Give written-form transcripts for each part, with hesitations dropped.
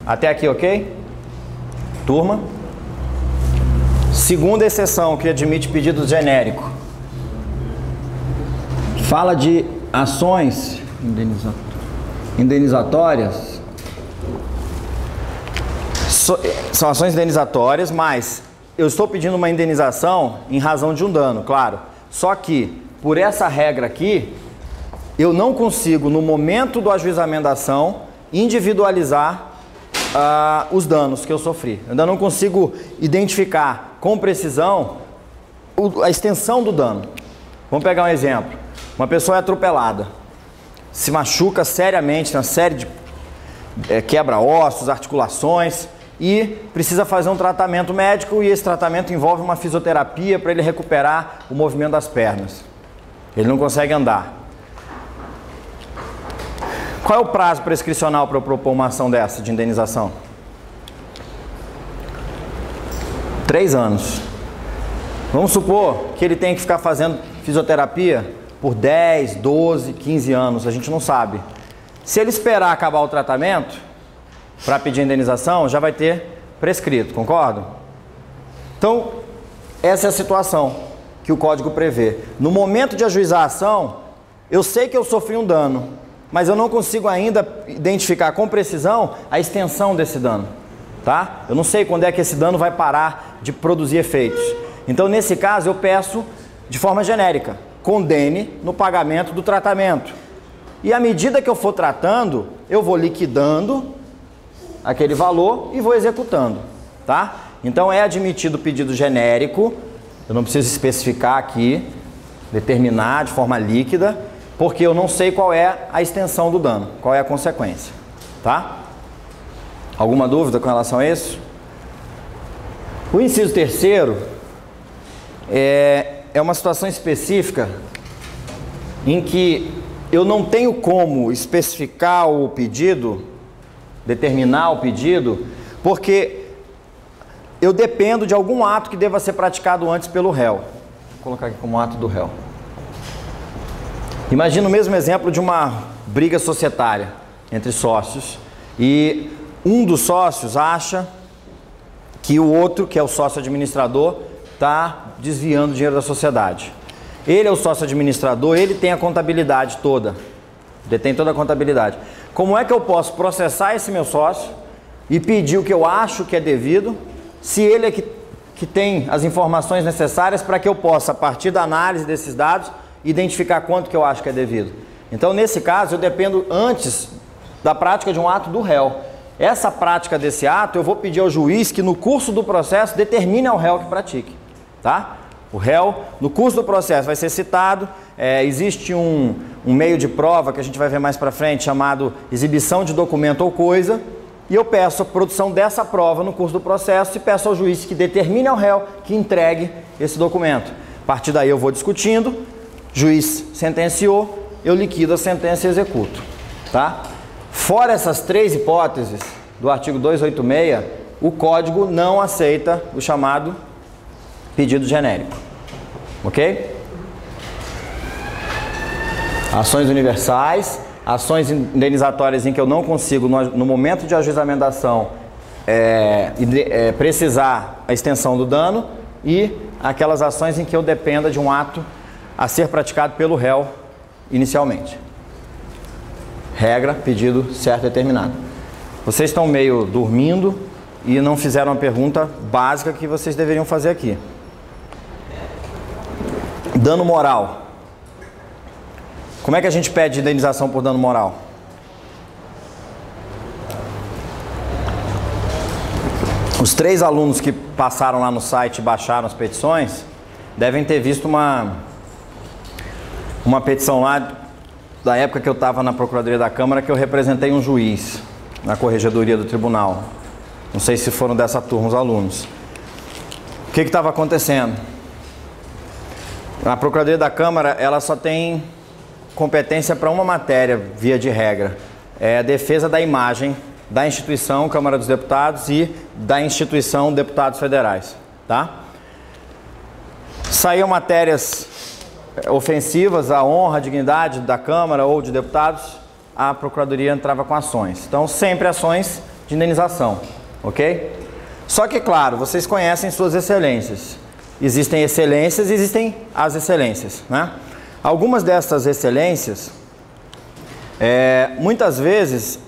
Até aqui, ok? Turma. Segunda exceção que admite pedido genérico. Fala de ações indenizatórias. São ações indenizatórias, mas eu estou pedindo uma indenização em razão de um dano, claro. Só que, por essa regra aqui, eu não consigo, no momento do ajuizamento da ação, individualizar os danos que eu sofri. Eu ainda não consigo identificar com precisão a extensão do dano. Vamos pegar um exemplo. Uma pessoa é atropelada, se machuca seriamente, uma série de quebra ossos, articulações, e precisa fazer um tratamento médico, e esse tratamento envolve uma fisioterapia para ele recuperar o movimento das pernas. Ele não consegue andar. Qual é o prazo prescricional para eu propor uma ação dessa de indenização? 3 anos. Vamos supor que ele tem que ficar fazendo fisioterapia por 10, 12, 15 anos, a gente não sabe. Se ele esperar acabar o tratamento para pedir indenização, já vai ter prescrito, concordo? Então, essa é a situação que o código prevê. No momento de ajuizar a ação, eu sei que eu sofri um dano, mas eu não consigo ainda identificar com precisão a extensão desse dano, tá? Eu não sei quando é que esse dano vai parar de produzir efeitos. Então, nesse caso, eu peço de forma genérica, condene no pagamento do tratamento. E à medida que eu for tratando, eu vou liquidando aquele valor e vou executando, tá? Então é admitido o pedido genérico, eu não preciso especificar aqui, determinar de forma líquida, porque eu não sei qual é a extensão do dano, qual é a consequência, tá? Alguma dúvida com relação a isso? O inciso terceiro é uma situação específica em que eu não tenho como especificar o pedido, determinar o pedido, porque eu dependo de algum ato que deva ser praticado antes pelo réu. Vou colocar aqui como ato do réu. Imagina o mesmo exemplo de uma briga societária entre sócios e um dos sócios acha que o outro, que é o sócio administrador, está desviando dinheiro da sociedade. Ele é o sócio administrador, ele tem a contabilidade toda, detém toda a contabilidade. Como é que eu posso processar esse meu sócio e pedir o que eu acho que é devido, se ele é que tem as informações necessárias para que eu possa, a partir da análise desses dados, identificar quanto que eu acho que é devido? Então, nesse caso, eu dependo antes da prática de um ato do réu. Essa prática desse ato, eu vou pedir ao juiz que no curso do processo determine ao réu que pratique, tá? O réu, no curso do processo, vai ser citado, existe um meio de prova que a gente vai ver mais para frente, chamado exibição de documento ou coisa, e eu peço a produção dessa prova no curso do processo e peço ao juiz que determine ao réu que entregue esse documento. A partir daí eu vou discutindo, juiz sentenciou, eu liquido a sentença e executo, tá? Fora essas 3 hipóteses do artigo 286, o código não aceita o chamado pedido genérico, ok? Ações universais, ações indenizatórias em que eu não consigo, no momento de ajuizamento da ação, precisar a extensão do dano, e aquelas ações em que eu dependa de um ato a ser praticado pelo réu inicialmente. Regra, pedido certo e determinado. Vocês estão meio dormindo e não fizeram a pergunta básica que vocês deveriam fazer aqui. Dano moral. Como é que a gente pede indenização por dano moral? Os 3 alunos que passaram lá no site e baixaram as petições devem ter visto uma petição lá da época que eu estava na Procuradoria da Câmara, que eu representei um juiz na Corregedoria do Tribunal. Não sei se foram dessa turma os alunos. O que estava acontecendo? A Procuradoria da Câmara, ela só tem competência para uma matéria, via de regra. É a defesa da imagem da instituição Câmara dos Deputados e da instituição Deputados Federais, tá? Saíam matérias ofensivas à honra, à dignidade da Câmara ou de deputados, a Procuradoria entrava com ações. Então, sempre ações de de indenização, ok? Só que, claro, vocês conhecem suas excelências. Existem excelências e existem as excelências, né? Algumas dessas excelências, muitas vezes,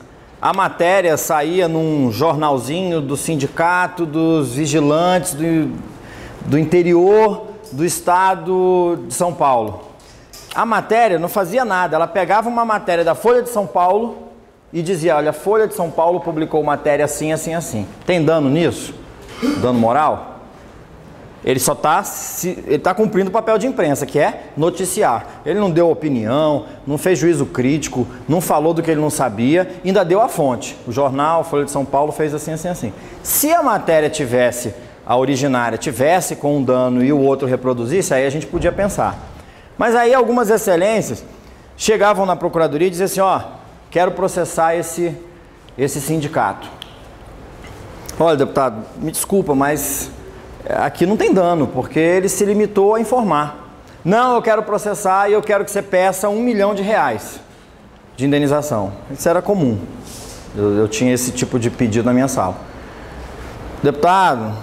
a matéria saía num jornalzinho do sindicato dos vigilantes do interior do estado de São Paulo. A matéria não fazia nada, ela pegava uma matéria da Folha de São Paulo e dizia, olha, a Folha de São Paulo publicou matéria assim, assim, assim. Tem dano nisso? Dano moral? Ele só está cumprindo o papel de imprensa, que é noticiar. Ele não deu opinião, não fez juízo crítico, não falou do que ele não sabia, ainda deu a fonte. O jornal, Folha de São Paulo, fez assim, assim, assim. Se a matéria tivesse, a originária, tivesse com um dano e o outro reproduzisse, aí a gente podia pensar. Mas aí algumas excelências chegavam na procuradoria e diziam assim, ó, quero processar esse sindicato. Olha, deputado, me desculpa, mas aqui não tem dano, porque ele se limitou a informar. Não, eu quero processar e eu quero que você peça R$1 milhão de indenização. Isso era comum. Eu tinha esse tipo de pedido na minha sala. Deputado,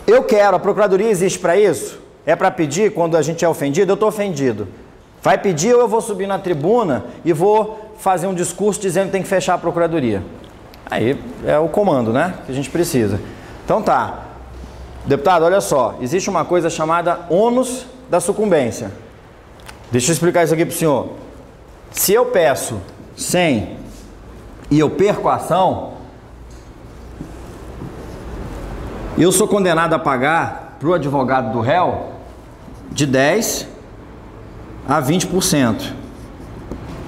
eu quero, a procuradoria existe para isso? É para pedir quando a gente é ofendido? Eu estou ofendido. Vai pedir ou eu vou subir na tribuna e vou fazer um discurso dizendo que tem que fechar a procuradoria? Aí é o comando, né, que a gente precisa. Então tá. Deputado, olha só, existe uma coisa chamada ônus da sucumbência. Deixa eu explicar isso aqui para o senhor. Se eu peço 100 e eu perco a ação, eu sou condenado a pagar para o advogado do réu de 10% a 20%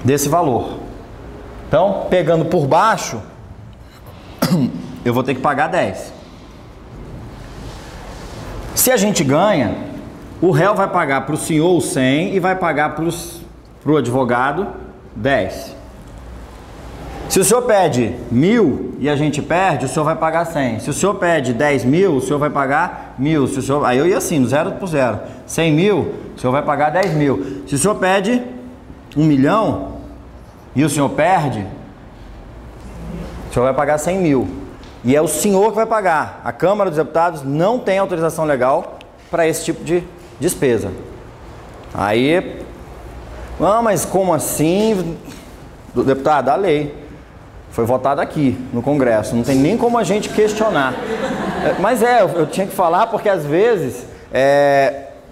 desse valor. Então, pegando por baixo, eu vou ter que pagar 10%. Se a gente ganha, o réu vai pagar para o senhor 100 e vai pagar para o advogado 10. Se o senhor pede 1.000 e a gente perde, o senhor vai pagar 100. Se o senhor pede 10 mil, o senhor vai pagar 1.000. Se o senhor, aí eu ia assim, 0 por 0. 100 mil, o senhor vai pagar 10 mil. Se o senhor pede 1 milhão e o senhor perde, o senhor vai pagar 100 mil. E é o senhor que vai pagar. A Câmara dos Deputados não tem autorização legal para esse tipo de despesa. Aí, mas como assim? Deputado, a lei foi votada aqui no Congresso, não tem nem como a gente questionar. Mas eu tinha que falar porque às vezes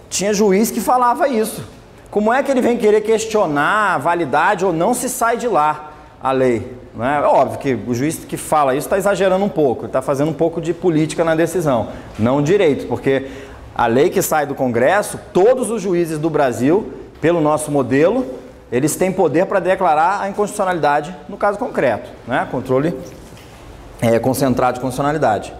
tinha juiz que falava isso. Como é que ele vem querer questionar a validade ou não se sai de lá a lei? Não é óbvio que o juiz que fala isso está exagerando um pouco, está fazendo um pouco de política na decisão, não direito, porque a lei que sai do Congresso, todos os juízes do Brasil, pelo nosso modelo, eles têm poder para declarar a inconstitucionalidade no caso concreto, né? Controle concentrado de constitucionalidade.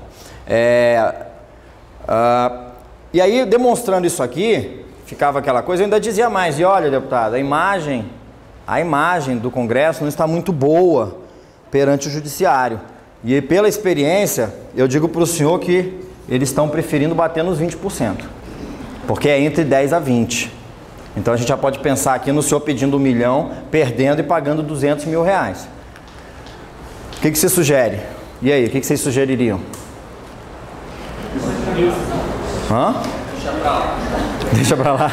E aí, demonstrando isso aqui, ficava aquela coisa, eu ainda dizia mais, e olha, deputado, a imagem do Congresso não está muito boa perante o Judiciário. E pela experiência, eu digo para o senhor que eles estão preferindo bater nos 20%, porque é entre 10 a 20%. Então a gente já pode pensar aqui no senhor pedindo 1 milhão, perdendo e pagando 200 mil reais. O que você sugere? E aí, o que vocês sugeririam? Hã? Deixa pra lá. Deixa pra lá.